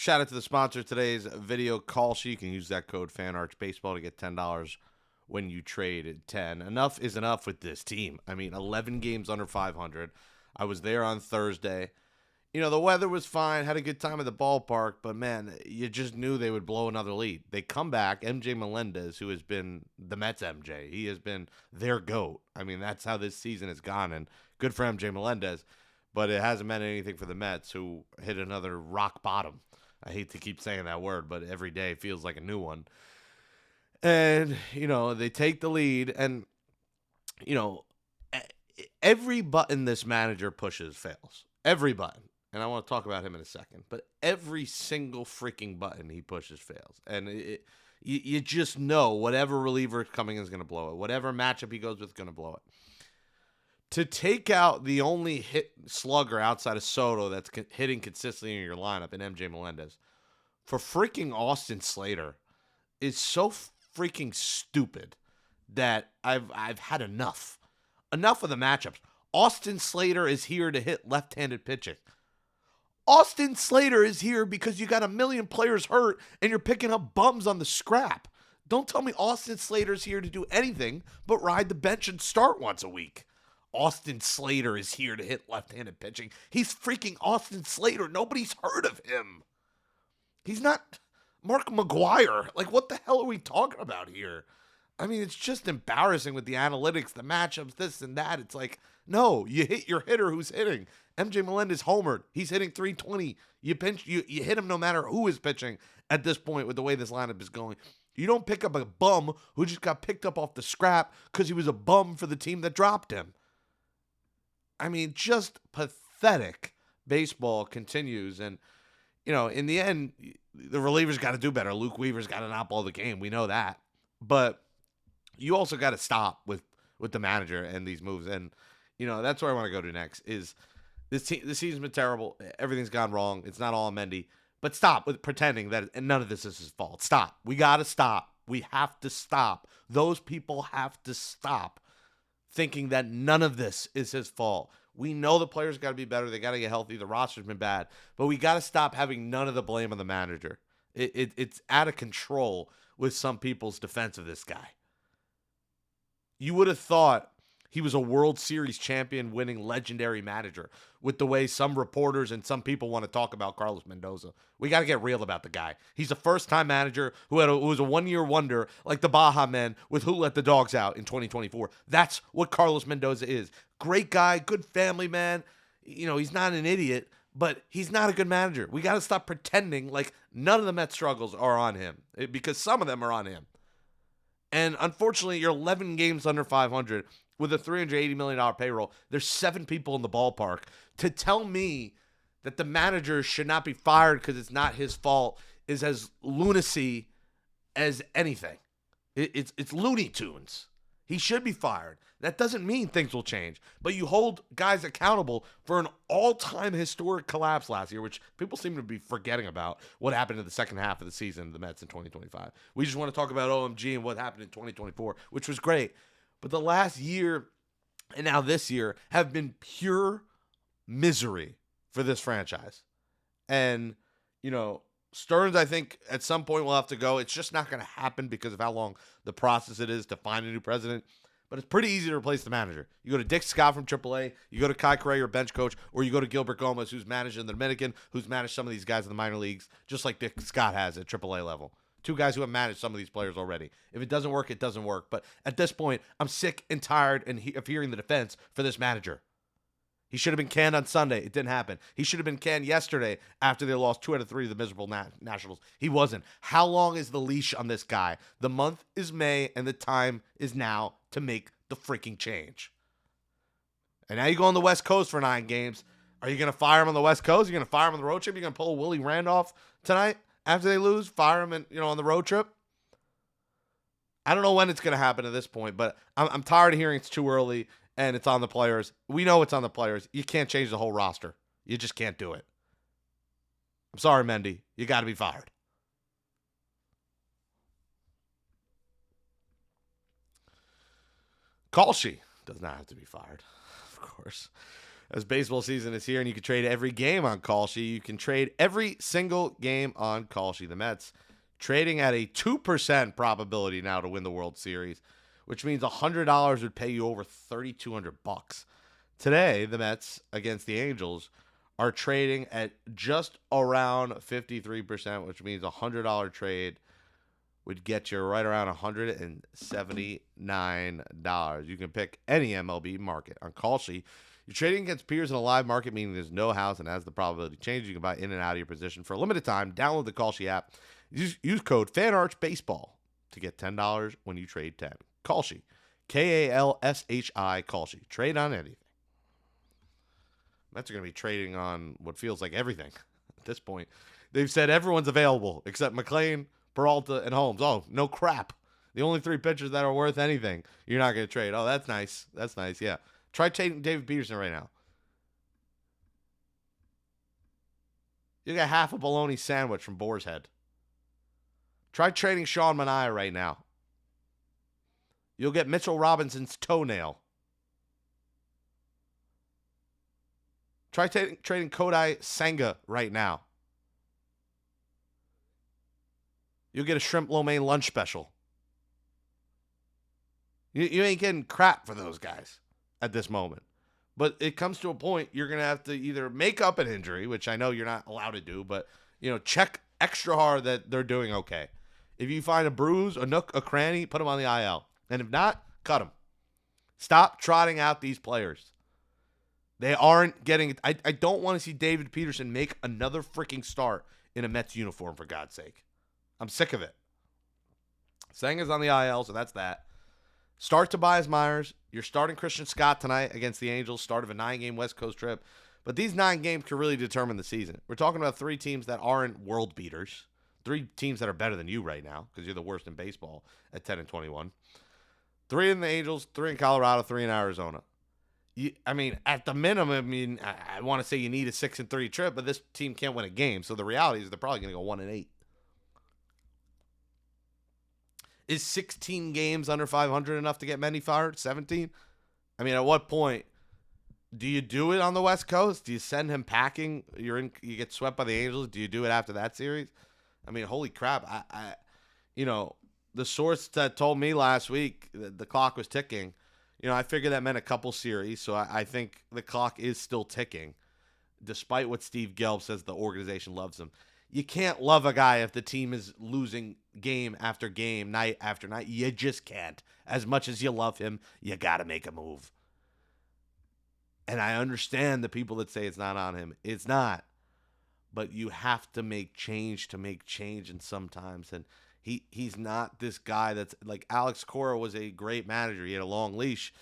Shout out to the sponsor of today's video, Kalshi. You can use that code FANARCHBASEBALL to get $10 when you trade at 10. Enough is enough with this team. I mean, 11 games under 500. I was there on Thursday. You know, the weather was fine, had a good time at the ballpark, but man, you just knew they would blow another lead. They come back, MJ Melendez, who has been the Mets MJ, he has been their GOAT. I mean, that's how this season has gone, and good for MJ Melendez, but it hasn't meant anything for the Mets, who hit another rock bottom. I hate to keep saying that word, but every day feels like a new one. And, you know, they take the lead, and, you know, every button this manager pushes fails. Every button. And I want to talk about him in a second. But every single freaking button he pushes fails. And you just know whatever reliever is coming is going to blow it. Whatever matchup he goes with is going to blow it. To take out the only hit slugger outside of Soto that's hitting consistently in your lineup in MJ Melendez for freaking Austin Slater is so freaking stupid that I've had enough. Enough of the matchups. Austin Slater is here to hit left-handed pitching. Austin Slater is here because you got a million players hurt and you're picking up bums on the scrap. Don't tell me Austin Slater's here to do anything but ride the bench and start once a week. Austin Slater is here to hit left-handed pitching. He's freaking Austin Slater. Nobody's heard of him. He's not Mark McGwire. Like, what the hell are we talking about here? I mean, it's just embarrassing with the analytics, the matchups, this and that. It's like, no, you hit your hitter who's hitting. MJ Melendez homered. He's hitting 320. You hit him no matter who is pitching at this point with the way this lineup is going. You don't pick up a bum who just got picked up off the scrap because he was a bum for the team that dropped him. I mean, just pathetic baseball continues. And, you know, in the end, the relievers got to do better. Luke Weaver's got to not ball the game. We know that. But you also got to stop with the manager and these moves. And, you know, that's where I want to go to next is this season's been terrible. Everything's gone wrong. It's not all Mendy. But stop with pretending that none of this is his fault. Stop. We got to stop. We have to stop. Those people have to stop thinking that none of this is his fault. We know the players got to be better. They got to get healthy. The roster's been bad. But we got to stop having none of the blame on the manager. It's out of control with some people's defense of this guy. You would have thought he was a World Series champion winning legendary manager with the way some reporters and some people want to talk about Carlos Mendoza. We got to get real about the guy. He's a first-time manager who was a one-year wonder like the Baja Men with Who Let the Dogs Out in 2024. That's what Carlos Mendoza is. Great guy, good family man. You know, he's not an idiot, but he's not a good manager. We got to stop pretending like none of the Mets struggles are on him because some of them are on him. And unfortunately, you're 11 games under 500 with a $380 million payroll. There's 7 people in the ballpark. To tell me that the manager should not be fired because it's not his fault is as lunacy as anything. It's Looney Tunes. He should be fired. That doesn't mean things will change. But you hold guys accountable for an all-time historic collapse last year, which people seem to be forgetting about what happened in the second half of the season of the Mets in 2025. We just want to talk about OMG and what happened in 2024, which was great. But the last year and now this year have been pure misery for this franchise. And, you know, Stearns, I think, at some point will have to go. It's just not going to happen because of how long the process it is to find a new president. But it's pretty easy to replace the manager. You go to Dick Scott from AAA, you go to Kai Correa, your bench coach, or you go to Gilbert Gomez, who's managed in the Dominican, who's managed some of these guys in the minor leagues, just like Dick Scott has at AAA level. 2 guys who have managed some of these players already. If it doesn't work, it doesn't work. But at this point, I'm sick and tired of hearing the defense for this manager. He should have been canned on Sunday. It didn't happen. He should have been canned yesterday after they lost 2 out of 3 of the miserable Nationals. He wasn't. How long is the leash on this guy? The month is May, and the time is now to make the freaking change. And now you go on the West Coast for 9 games. Are you going to fire him on the West Coast? Are you going to fire him on the road trip? Are you going to pull Willie Randolph tonight after they lose? Fire him on the road trip? I don't know when it's going to happen at this point, but I'm tired of hearing it's too early. And it's on the players. We know it's on the players. You can't change the whole roster. You just can't do it. I'm sorry, Mendy. You got to be fired. Kalshi does not have to be fired, of course. As baseball season is here and you can trade every game on Kalshi, you can trade every single game on Kalshi. The Mets trading at a 2% probability now to win the World Series, which means $100 would pay you over $3,200. Today, the Mets against the Angels are trading at just around 53%, which means a $100 trade would get you right around $179. You can pick any MLB market on Kalshi. You're trading against peers in a live market, meaning there's no house, and as the probability changes, you can buy in and out of your position. For a limited time, download the Kalshi app. Use code FANARCHBASEBALL to get $10 when you trade 10. Kalshi. Kalshi. Kalshi. Trade on anything. Mets are going to be trading on what feels like everything at this point. They've said everyone's available except McClain, Peralta, and Holmes. Oh, no crap. The only 3 pitchers that are worth anything, you're not going to trade. Oh, that's nice. That's nice, yeah. Try trading David Peterson right now. You got half a bologna sandwich from Boar's Head. Try trading Sean Manaea right now. You'll get Mitchell Robinson's toenail. Try trading Kodai Senga right now. You'll get a shrimp lo mein lunch special. You ain't getting crap for those guys at this moment. But it comes to a point you're going to have to either make up an injury, which I know you're not allowed to do, but check extra hard that they're doing okay. If you find a bruise, a nook, a cranny, put them on the IL. And if not, cut them. Stop trotting out these players. They aren't getting it. I don't want to see David Peterson make another freaking start in a Mets uniform, for God's sake. I'm sick of it. Senga's on the IL, so that's that. Start Tobias Myers. You're starting Christian Scott tonight against the Angels, start of a 9-game West Coast trip. But these 9 games could really determine the season. We're talking about 3 teams that aren't world beaters. 3 teams that are better than you right now because you're the worst in baseball at 10-21. 3 in the Angels, 3 in Colorado, 3 in Arizona. At the minimum, I want to say you need a 6-3 trip, but this team can't win a game. So the reality is they're probably going to go 1-8. Is 16 games under 500 enough to get Mendy fired? 17? At what point do you do it on the West Coast? Do you send him packing? You get swept by the Angels. Do you do it after that series? Holy crap! The source that told me last week that the clock was ticking. I figured that meant a couple series, so I think the clock is still ticking, despite what Steve Gelb says the organization loves him. You can't love a guy if the team is losing game after game, night after night. You just can't. As much as you love him, you got to make a move. And I understand the people that say it's not on him. It's not. But you have to make change and sometimes. And he's not this guy that's like Alex Cora was a great manager. He had a long leash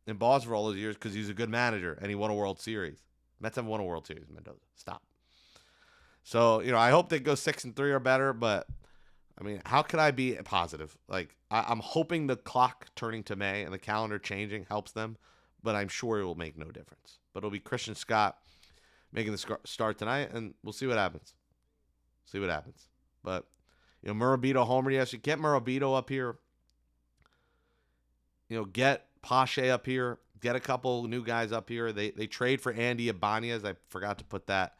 in Boston for all those years because he's a good manager and he won a World Series. Mets haven't won a World Series, Mendoza. Stop. So, I hope they go 6-3 or better, but how can I be positive? I'm hoping the clock turning to May and the calendar changing helps them, but I'm sure it will make no difference. But it'll be Christian Scott making the start tonight, and we'll see what happens. But, Murabito homer yesterday. Get Murabito up here. Get Pache up here. Get a couple new guys up here. They trade for Andy Ibanez. I forgot to put that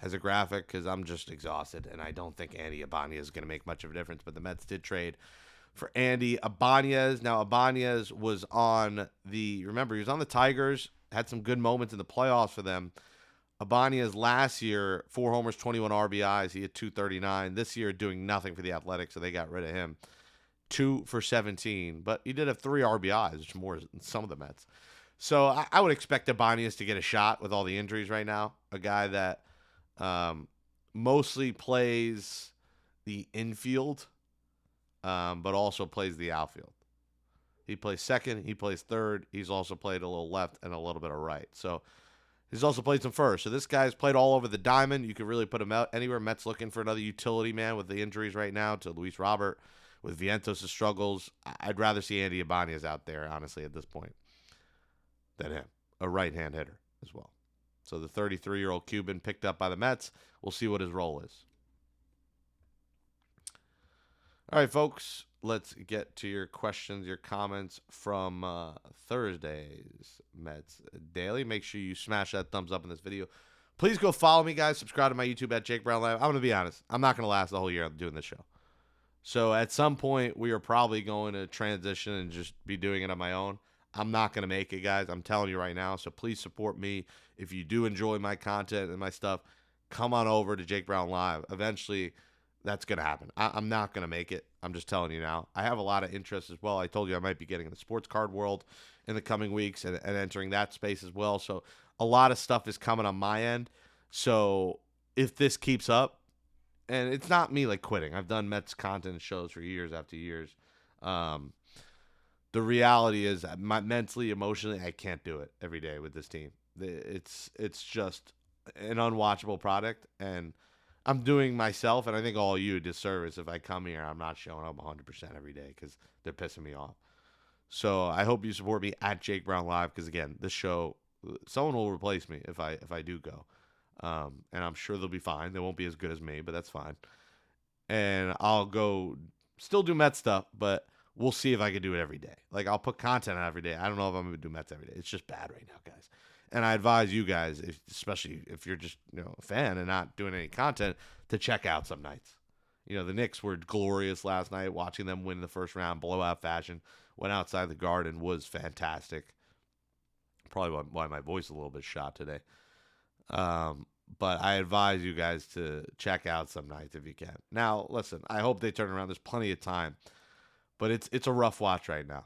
as a graphic because I'm just exhausted, and I don't think Andy Ibanez is going to make much of a difference. But the Mets did trade for Andy Ibanez. Now, Ibanez was on he was on the Tigers, had some good moments in the playoffs for them. Ibanez last year, 4 homers, 21 RBIs. He had 239. This year, doing nothing for the Athletics, so they got rid of him. 2 for 17. But he did have 3 RBIs, which is more than some of the Mets. So I would expect Ibanez to get a shot with all the injuries right now. A guy that mostly plays the infield, but also plays the outfield. He plays second. He plays third. He's also played a little left and a little bit of right. So he's also played some first. So this guy's played all over the diamond. You could really put him out anywhere. Mets looking for another utility man with the injuries right now to Luis Robert with Vientos' struggles. I'd rather see Andy Ibanez out there, honestly, at this point than him. A right-hand hitter as well. So the 33-year-old Cuban picked up by the Mets. We'll see what his role is. All right, folks, let's get to your questions, your comments from Thursday's Mets Daily. Make sure you smash that thumbs up in this video. Please go follow me, guys. Subscribe to my YouTube at Jake Brown Live. I'm going to be honest. I'm not going to last the whole year doing this show. So at some point, we are probably going to transition and just be doing it on my own. I'm not going to make it, guys. I'm telling you right now. So please support me. If you do enjoy my content and my stuff, come on over to Jake Brown Live. Eventually, that's going to happen. I'm not going to make it. I'm just telling you now. I have a lot of interest as well. I told you I might be getting in the sports card world in the coming weeks and entering that space as well. So a lot of stuff is coming on my end. So if this keeps up, and it's not me like quitting. I've done Mets content shows for years after years. The reality is, mentally, emotionally, I can't do it every day with this team. It's just an unwatchable product, and I'm doing myself, and I think all you a disservice if I come here. I'm not showing up 100% every day because they're pissing me off. So I hope you support me at Jake Brown Live because again, this show, someone will replace me if I do go, and I'm sure they'll be fine. They won't be as good as me, but that's fine. And I'll go still do Met stuff, but we'll see if I can do it every day. Like I'll put content out every day. I don't know if I'm gonna do Mets every day. It's just bad right now, guys. And I advise you guys, especially if you're just a fan and not doing any content, to check out some nights. The Knicks were glorious last night. Watching them win the first round, blowout fashion. Went outside the Garden, was fantastic. Probably why my voice is a little bit shot today. But I advise you guys to check out some nights if you can. Now, listen, I hope they turn around. There's plenty of time, but it's a rough watch right now.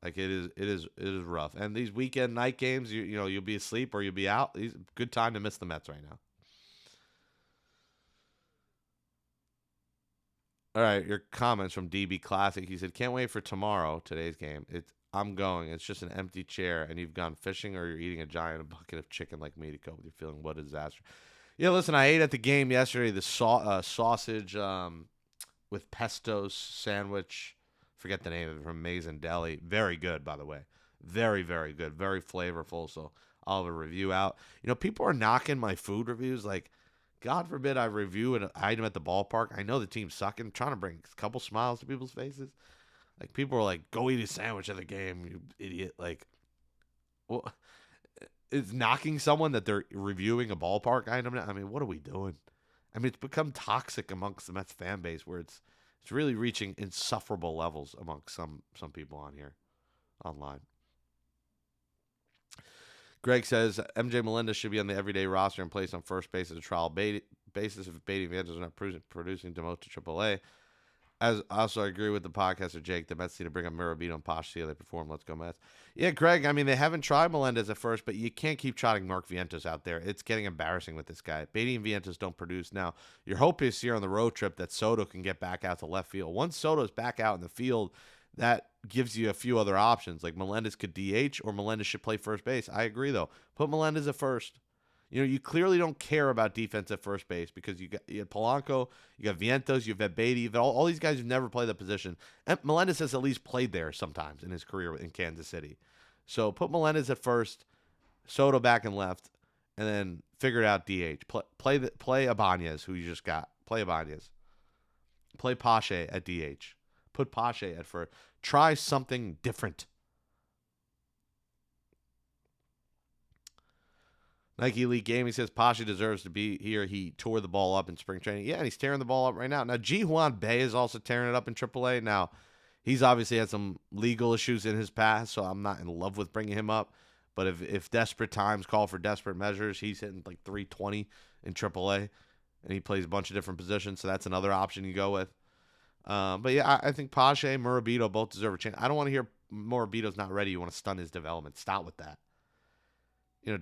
Like it is rough. And these weekend night games, you'll be asleep or you'll be out. Good time to miss the Mets right now. All right, your comments from DB Classic. He said, "Can't wait for tomorrow, today's game. I'm going. It's just an empty chair, and you've gone fishing or you're eating a giant bucket of chicken like me to cope with your feeling. What a disaster." Yeah, listen, I ate at the game yesterday the sausage with pesto sandwich. Forget the name of it, from Amazing Deli. Very good, by the way. Very, very good. Very flavorful. So I'll have a review out. People are knocking my food reviews. Like, God forbid I review an item at the ballpark. I know the team's sucking. I'm trying to bring a couple smiles to people's faces. Like, people are like, go eat a sandwich at the game, you idiot. Like, well, is knocking someone that they're reviewing a ballpark item? I mean, what are we doing? I mean, it's become toxic amongst the Mets fan base where it's really reaching insufferable levels amongst some people on here, online. Greg says MJ Melendez should be on the everyday roster and placed on first base as a trial basis if Beatty and Mendoza are not producing to most to AAA. As also, I agree with the podcaster Jake. The Mets need to bring up Mirabito and Posh, see how they perform. Let's go Mets. Yeah, Greg. I mean, they haven't tried Melendez at first, but you can't keep trotting Mark Vientos out there. It's getting embarrassing with this guy. Beatty and Vientos don't produce. Now, your hope is here on the road trip that Soto can get back out to left field. Once Soto's back out in the field, that gives you a few other options. Like Melendez could DH or Melendez should play first base. I agree, though. Put Melendez at first. You clearly don't care about defense at first base because you have Polanco, you got Vientos, you have Beatty, all these guys who never played that position. And Melendez has at least played there sometimes in his career in Kansas City. So put Melendez at first, Soto back and left, and then figure it out DH. Play Ibanez, who you just got. Play Ibanez. Play Pache at DH. Put Pache at first. Try something different. Nike Elite Gaming says Pasha deserves to be here. He tore the ball up in spring training. Yeah, and he's tearing the ball up right now. Now, Ji-Hwan Bae is also tearing it up in AAA. Now, he's obviously had some legal issues in his past, so I'm not in love with bringing him up. But if desperate times call for desperate measures, he's hitting like 320 in AAA, and he plays a bunch of different positions, so that's another option you go with. But yeah, I think Pache and Murabito both deserve a chance. I don't want to hear Murabito's not ready. You want to stun his development. Stop with that.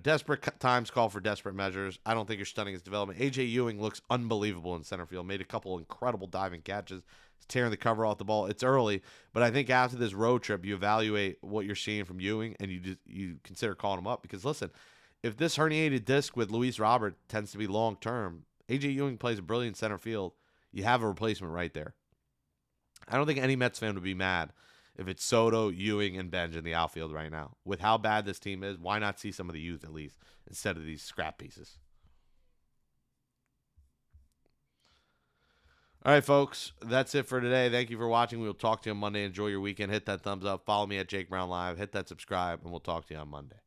Desperate times call for desperate measures. I don't think you're stunning his development. A.J. Ewing looks unbelievable in center field. Made a couple incredible diving catches. He's tearing the cover off the ball. It's early, but I think after this road trip, you evaluate what you're seeing from Ewing, and you consider calling him up. Because, listen, if this herniated disc with Luis Robert tends to be long-term, A.J. Ewing plays a brilliant center field. You have a replacement right there. I don't think any Mets fan would be mad if it's Soto, Ewing, and Benj in the outfield right now. With how bad this team is, why not see some of the youth at least instead of these scrap pieces? All right, folks, that's it for today. Thank you for watching. We will talk to you on Monday. Enjoy your weekend. Hit that thumbs up. Follow me at Jake Brown Live. Hit that subscribe, and we'll talk to you on Monday.